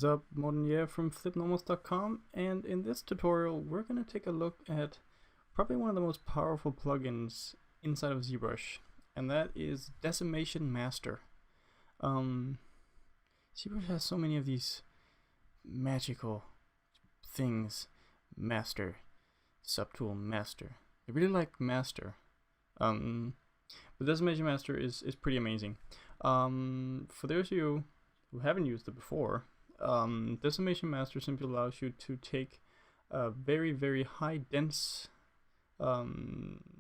What is up, Modern from flipnormals.com, and in this tutorial we're going to take a look at probably one of the most powerful plugins inside of Zbrush, and that is Decimation Master. Zbrush has so many of these magical things. Master, subtool master. I really like master. But Decimation Master is pretty amazing. For those of you who haven't used it before, Decimation Master simply allows you to take a very, very high dense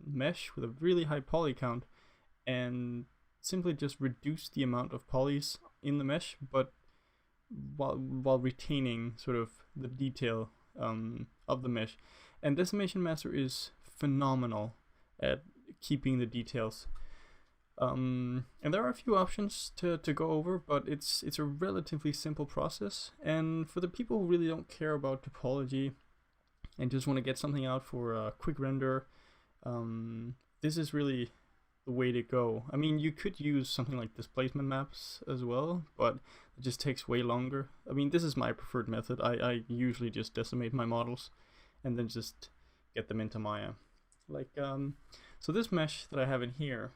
mesh with a really high poly count and simply just reduce the amount of polys in the mesh, but while retaining sort of the detail of the mesh. And Decimation Master is phenomenal at keeping the details. And there are a few options to go over, but it's a relatively simple process. And for the people who really don't care about topology and just want to get something out for a quick render, this is really the way to go. I mean, you could use something like displacement maps as well, but it just takes way longer. I mean, this is my preferred method. I usually just decimate my models and then just get them into Maya. Like, so this mesh that I have in here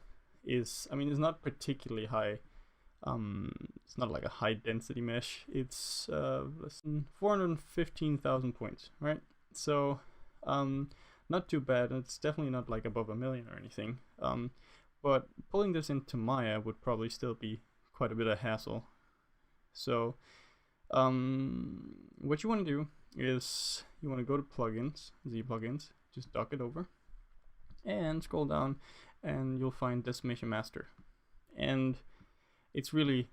is, I mean, it's not particularly high. It's not like a high density mesh. It's less than 415,000 points, right? So not too bad. It's definitely not like above 1 million or anything. But pulling this into Maya would probably still be quite a bit of hassle. So what you want to do is you want to go to plugins, Z plugins, just dock it over and scroll down, and you'll find Decimation Master. And it's really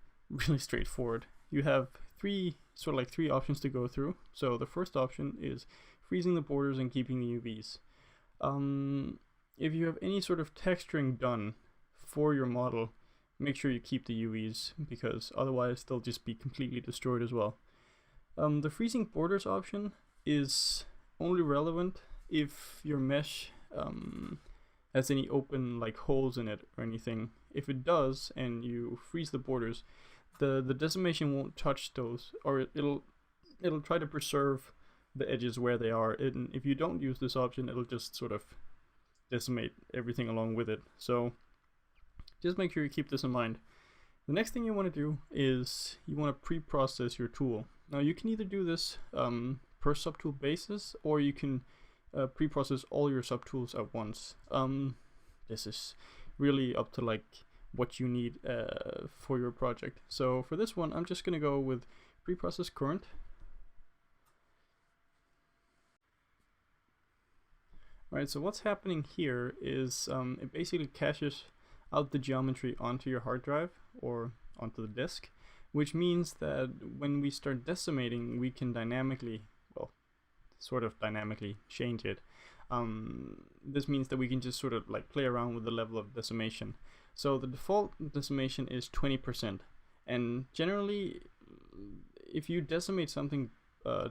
straightforward. You have three options to go through. So the first option is freezing the borders and keeping the UVs. If you have any sort of texturing done for your model, make sure you keep the UVs, because otherwise they'll just be completely destroyed as well. The freezing borders option is only relevant if your mesh has any open like holes in it or anything. If it does and you freeze the borders, the decimation won't touch those, or it'll try to preserve the edges where they are. And if you don't use this option, it'll just sort of decimate everything along with it. So just make sure you keep this in mind. The next thing you want to do is you want to pre-process your tool. Now you can either do this per subtool basis, or you can pre-process all your subtools at once. This is really up to like what you need for your project. So for this one, I'm just gonna go with pre-process current. Alright, so what's happening here is it basically caches out the geometry onto your hard drive or onto the disk, which means that when we start decimating, we can dynamically, well, sort of dynamically change it. This means that we can just sort of like play around with the level of decimation. So the default decimation is 20%, and generally if you decimate something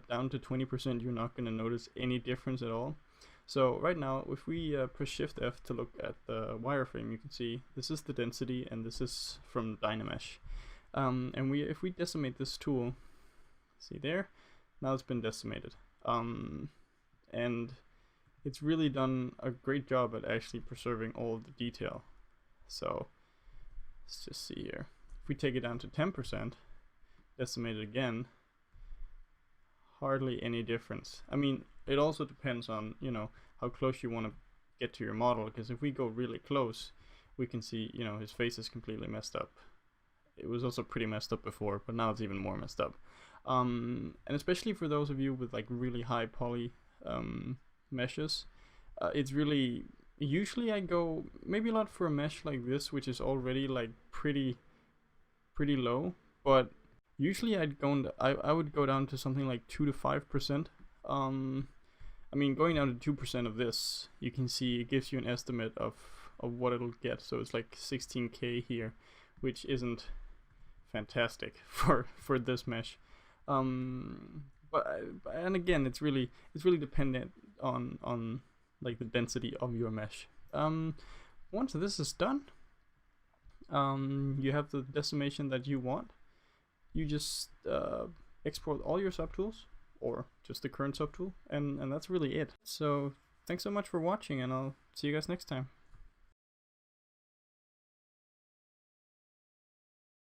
down to 20%, you're not going to notice any difference at all. So right now, if we press Shift F to look at the wireframe, you can see this is the density and this is from Dynamesh. And if we decimate this tool, see there, now it's been decimated. And it's really done a great job at actually preserving all of the detail. So let's just see here. If we take it down to 10%, decimate it again, hardly any difference. I mean, it also depends on, you know, how close you want to get to your model, because if we go really close, we can see, you know, his face is completely messed up. It was also pretty messed up before, but now it's even more messed up. And especially for those of you with like really high poly meshes, it's really, usually I go maybe not for a mesh like this, which is already like pretty low, but usually I would go down to something like 2 to 5%. I mean, going down to 2% of this, you can see it gives you an estimate of what it'll get. So it's like 16K here, which isn't fantastic for this mesh. But and again, it's really dependent on like the density of your mesh. Once this is done, you have the decimation that you want. You just export all your subtools, or just the current subtool, and that's really it. So thanks so much for watching, and I'll see you guys next time.